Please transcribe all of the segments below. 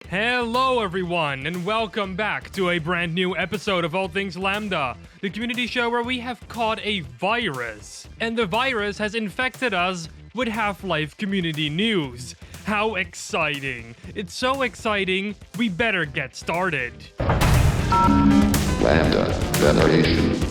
Hello everyone, and welcome back to a brand new episode of All Things Lambda, the community show where we have caught a virus. And the virus has infected us with Half-Life community news. How exciting! It's so exciting, we better get started. LambdaGeneration.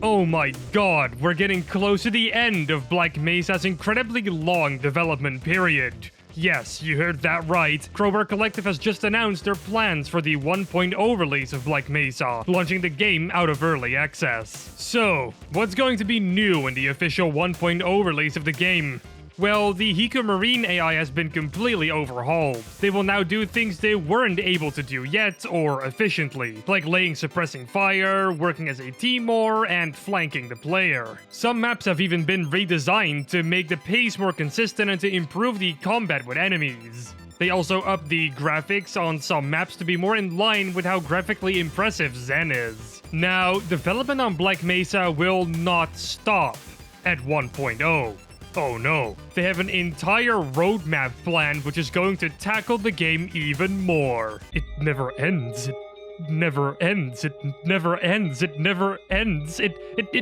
Oh my god, we're getting close to the end of Black Mesa's incredibly long development period. Yes, you heard that right. Crowbar Collective has just announced their plans for the 1.0 release of Black Mesa, launching the game out of early access. So, what's going to be new in the official 1.0 release of the game? Well, the Hiku Marine AI has been completely overhauled. They will now do things they weren't able to do yet, or efficiently, like laying suppressing fire, working as a team more, and flanking the player. Some maps have even been redesigned to make the pace more consistent and to improve the combat with enemies. They also upped the graphics on some maps to be more in line with how graphically impressive Zen is. Now, development on Black Mesa will not stop at 1.0. Oh no, they have an entire roadmap planned which is going to tackle the game even more. It never ends. It never ends. It never ends. It never ends. It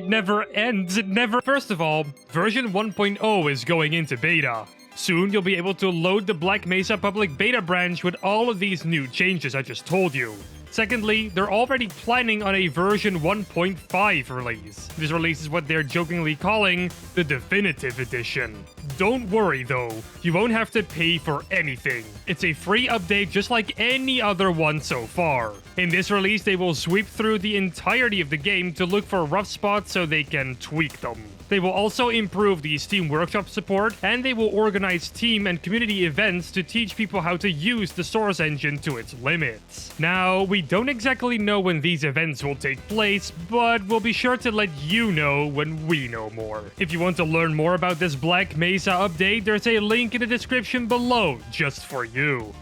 never ends. It never... First of all, version 1.0 is going into beta. Soon you'll be able to load the Black Mesa public beta branch with all of these new changes I just told you. Secondly, they're already planning on a version 1.5 release. This release is what they're jokingly calling the Definitive Edition. Don't worry though, you won't have to pay for anything. It's a free update just like any other one so far. In this release, they will sweep through the entirety of the game to look for rough spots so they can tweak them. They will also improve the Steam Workshop support, and they will organize team and community events to teach people how to use the Source engine to its limits. Now, we don't exactly know when these events will take place, but we'll be sure to let you know when we know more. If you want to learn more about this Black Mesa update, there's a link in the description below just for you.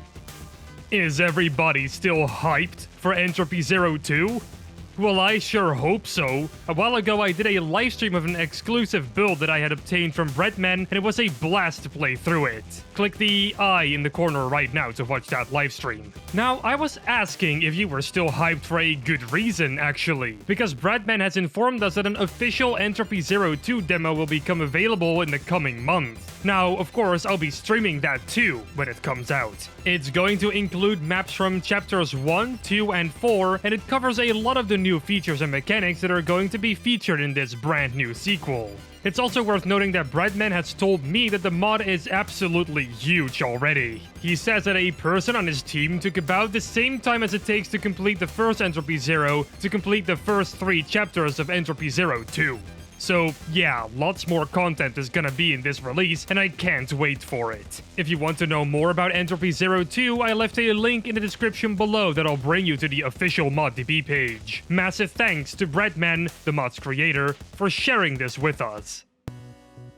Is everybody still hyped for Entropy Zero 2? Well, I sure hope so. A while ago, I did a livestream of an exclusive build that I had obtained from Breadman, and it was a blast to play through it. Click the I in the corner right now to watch that livestream. Now, I was asking if you were still hyped for a good reason, actually, because Breadman has informed us that an official Entropy Zero 2 demo will become available in the coming month. Now, of course, I'll be streaming that too when it comes out. It's going to include maps from chapters 1, 2, and 4, and it covers a lot of the new features and mechanics that are going to be featured in this brand new sequel. It's also worth noting that Breadman has told me that the mod is absolutely huge already. He says that a person on his team took about the same time as it takes to complete the first Entropy Zero to complete the first 3 chapters of Entropy Zero 2. So yeah, lots more content is gonna be in this release, and I can't wait for it. If you want to know more about Entropy Zero 2, I left a link in the description below that'll bring you to the official ModDB page. Massive thanks to Breadman, the mod's creator, for sharing this with us.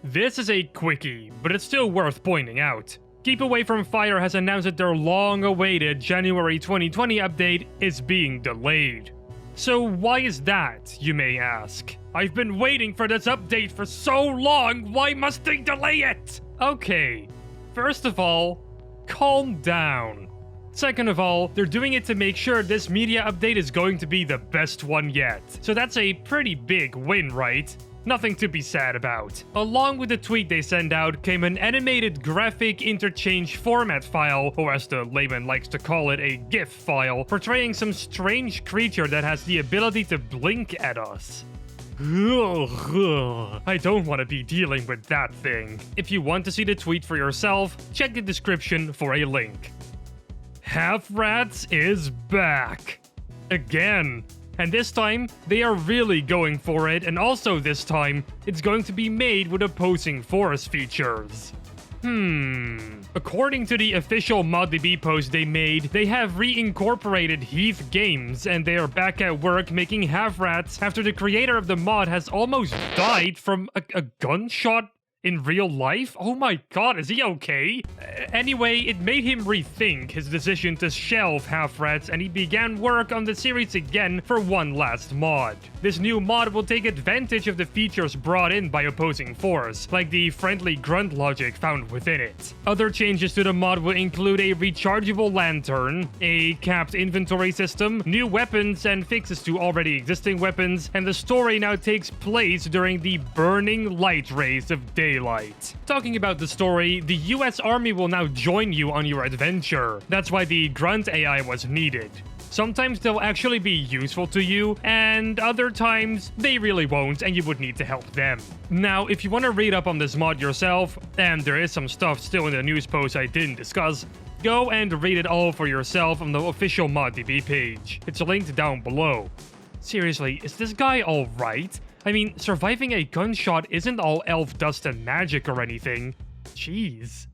This is a quickie, but it's still worth pointing out. Keep Away From Fire has announced that their long-awaited January 2020 update is being delayed. So why is that, you may ask? I've been waiting for this update for so long, why must they delay it? Okay, first of all, calm down. Second of all, they're doing it to make sure this media update is going to be the best one yet. So that's a pretty big win, right? Nothing to be sad about. Along with the tweet they send out came an animated graphic interchange format file, or as the layman likes to call it, a GIF file, portraying some strange creature that has the ability to blink at us. I don't want to be dealing with that thing. If you want to see the tweet for yourself, check the description for a link. Half Rats is back. Again. And this time, they are really going for it, and also this time, it's going to be made with opposing force features. According to the official ModDB post they made, they have reincorporated Heath Games, and they are back at work making Half Rats after the creator of the mod has almost died from a gunshot In real life? Oh my god, is he okay? Anyway, it made him rethink his decision to shelve Half-Rats, and he began work on the series again for one last mod. This new mod will take advantage of the features brought in by Opposing Force, like the friendly grunt logic found within it. Other changes to the mod will include a rechargeable lantern, a capped inventory system, new weapons and fixes to already existing weapons, and the story now takes place during the burning light rays of daylight. Talking about the story, the US Army will now join you on your adventure. That's why the grunt AI was needed. Sometimes they'll actually be useful to you, and other times they really won't and you would need to help them. Now, if you want to read up on this mod yourself, and there is some stuff still in the news post I didn't discuss, go and read it all for yourself on the official ModDB page. It's linked down below. Seriously, is this guy alright? I mean, surviving a gunshot isn't all elf dust and magic or anything. Jeez.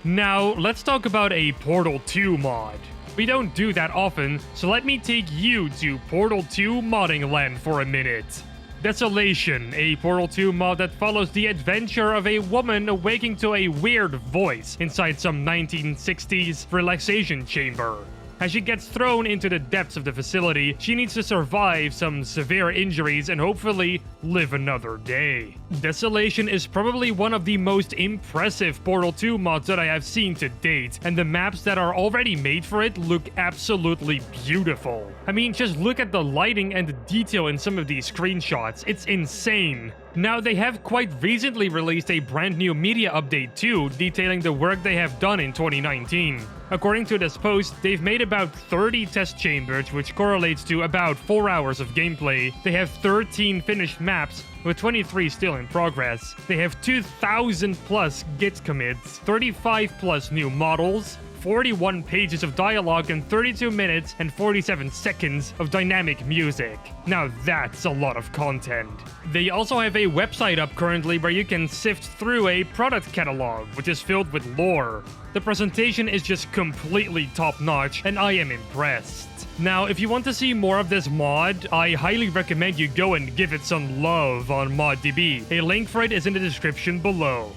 Now, let's talk about a Portal 2 mod. We don't do that often, so let me take you to Portal 2 modding land for a minute. Desolation, a Portal 2 mod that follows the adventure of a woman awaking to a weird voice inside some 1960s relaxation chamber. As she gets thrown into the depths of the facility, she needs to survive some severe injuries and hopefully live another day. Desolation is probably one of the most impressive Portal 2 mods that I have seen to date, and the maps that are already made for it look absolutely beautiful. I mean, just look at the lighting and the detail in some of these screenshots. It's insane. Now, they have quite recently released a brand new media update too, detailing the work they have done in 2019. According to this post, they've made about 30 test chambers, which correlates to about 4 hours of gameplay. They have 13 finished maps, with 23 still in progress. They have 2,000 plus Git commits, 35 plus new models, 41 pages of dialogue, and 32 minutes and 47 seconds of dynamic music. Now that's a lot of content. They also have a website up currently where you can sift through a product catalog, which is filled with lore. The presentation is just completely top-notch, and I am impressed. Now, if you want to see more of this mod, I highly recommend you go and give it some love on ModDB. A link for it is in the description below.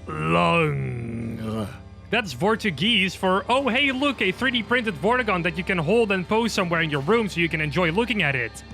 Lung. That's Vortigaunt for, oh hey look, a 3D printed Vortigaunt that you can hold and pose somewhere in your room so you can enjoy looking at it.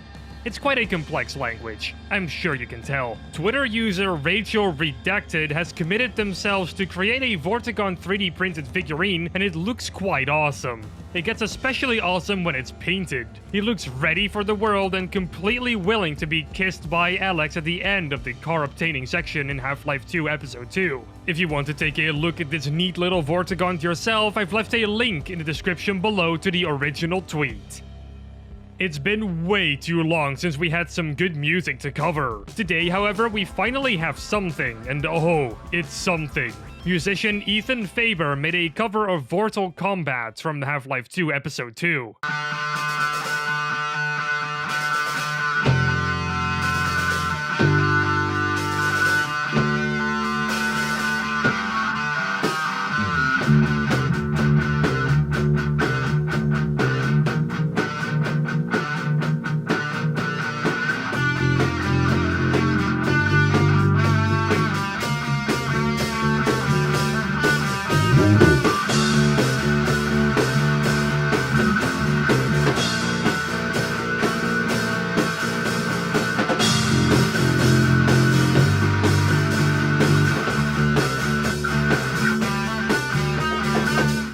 It's quite a complex language, I'm sure you can tell. Twitter user Rachel Redacted has committed themselves to create a Vortigaunt 3D printed figurine, and it looks quite awesome. It gets especially awesome when it's painted. He looks ready for the world and completely willing to be kissed by Alex at the end of the car-obtaining section in Half-Life 2 Episode 2. If you want to take a look at this neat little Vortigaunt yourself, I've left a link in the description below to the original tweet. It's been way too long since we had some good music to cover. Today, however, we finally have something, and oh, it's something. Musician Ethan Faber made a cover of Mortal Kombat from Half-Life 2 Episode 2.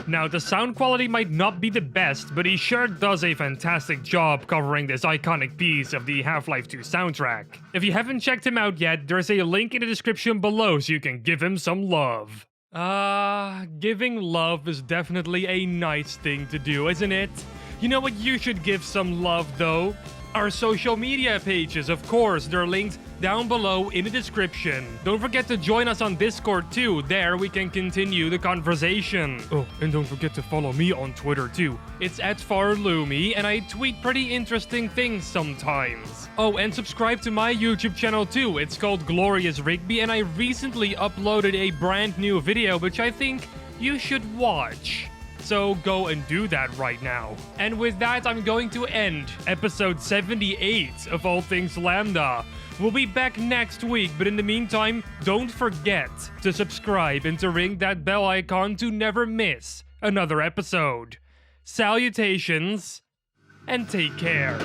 Now, the sound quality might not be the best, but he sure does a fantastic job covering this iconic piece of the Half-Life 2 soundtrack. If you haven't checked him out yet, there's a link in the description below so you can give him some love. Giving love is definitely a nice thing to do, isn't it? You know what you should give some love, though? Our social media pages, of course, they're linked down below in the description. Don't forget to join us on Discord too, there we can continue the conversation. Oh, and don't forget to follow me on Twitter too. It's @FarLumi, and I tweet pretty interesting things sometimes. Oh, and subscribe to my YouTube channel too, it's called Glorious Rigby, and I recently uploaded a brand new video which I think you should watch. So go and do that right now. And with that, I'm going to end episode 78 of All Things Lambda. We'll be back next week, but in the meantime, don't forget to subscribe and to ring that bell icon to never miss another episode. Salutations, and take care.